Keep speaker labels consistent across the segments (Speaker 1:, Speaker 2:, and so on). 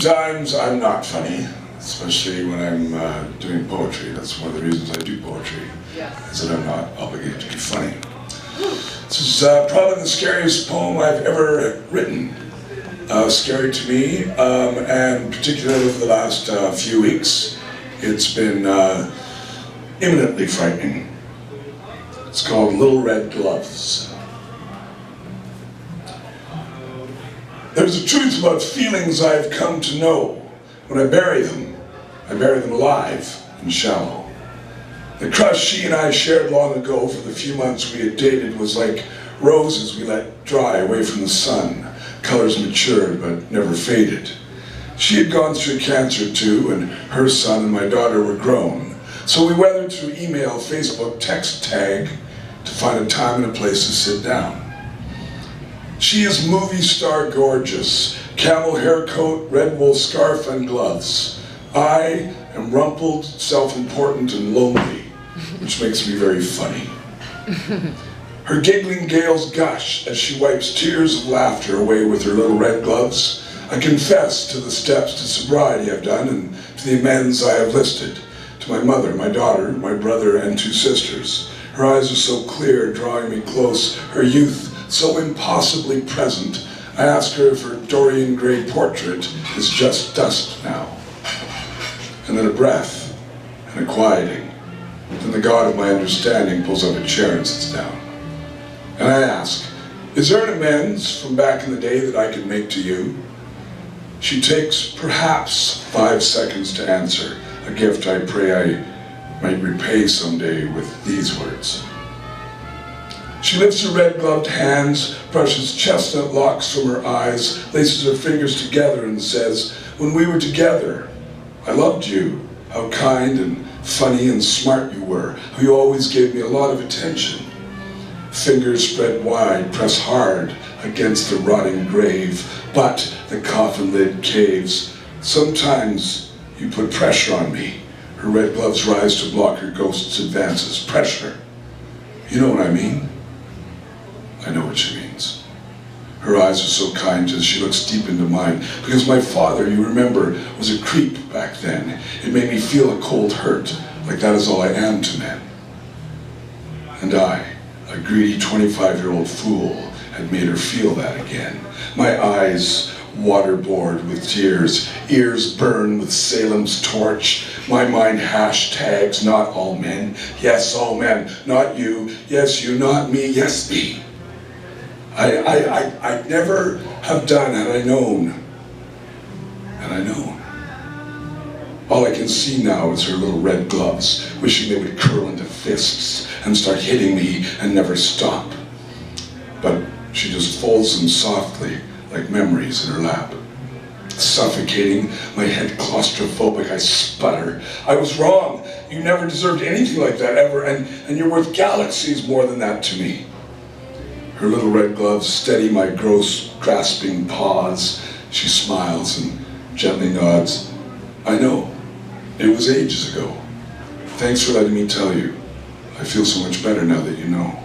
Speaker 1: Sometimes I'm not funny, especially when I'm doing poetry. That's one of the reasons I do poetry, is that I'm not obligated to be funny. This is probably the scariest poem I've ever written. Scary to me, and particularly over the last few weeks, it's been imminently frightening. It's called Little Red Gloves. There's a truth about feelings I've come to know. When I bury them alive and shallow. The crush she and I shared long ago for the few months we had dated was like roses we let dry away from the sun. Colors matured but never faded. She had gone through cancer too, and her son and my daughter were grown. So we weathered through email, Facebook, text tag to find a time and a place to sit down. She is movie star gorgeous, camel hair coat, red wool scarf and gloves. I am rumpled, self-important and lonely, which makes me very funny. Her giggling gales gush as she wipes tears of laughter away with her little red gloves. I confess to the steps to sobriety I've done and to the amends I have listed. To my mother, my daughter, my brother and 2 sisters. Her eyes are so clear, drawing me close, her youth so impossibly present. I ask her if her Dorian Gray portrait is just dust now. And then a breath and a quieting. Then the God of my understanding pulls up a chair and sits down. And I ask, is there an amends from back in the day that I can make to you? She takes perhaps 5 seconds to answer, a gift I pray I might repay someday with these words. She lifts her red-gloved hands, brushes chestnut locks from her eyes, laces her fingers together and says, when we were together, I loved you, how kind and funny and smart you were, how you always gave me a lot of attention. Fingers spread wide, press hard against the rotting grave, but the coffin lid caves. Sometimes you put pressure on me. Her red gloves rise to block her ghost's advances. Pressure. You know what I mean? I know what she means. Her eyes are so kind as she looks deep into mine. Because my father, you remember, was a creep back then. It made me feel a cold hurt, like that is all I am to men. And I, a greedy 25-year-old fool, had made her feel that again. My eyes waterboard with tears, ears burn with Salem's torch. My mind hashtags, not all men, yes all men, not you, yes you, not me, yes me. I'd never have done had I known. Had I known. All I can see now is her little red gloves, wishing they would curl into fists and start hitting me and never stop. But she just folds them softly, like memories in her lap. Suffocating, my head claustrophobic, I sputter. I was wrong. You never deserved anything like that ever, and you're worth galaxies more than that to me. Her little red gloves steady my gross, grasping paws. She smiles and gently nods. I know. It was ages ago. Thanks for letting me tell you. I feel so much better now that you know.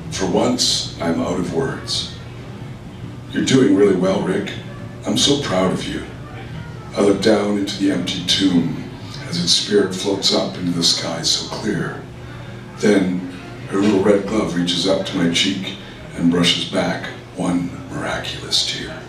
Speaker 1: For once, I'm out of words. You're doing really well, Rick. I'm so proud of you. I look down into the empty tomb as its spirit floats up into the sky so clear. Then, her little red glove reaches up to my cheek and brushes back one miraculous tear.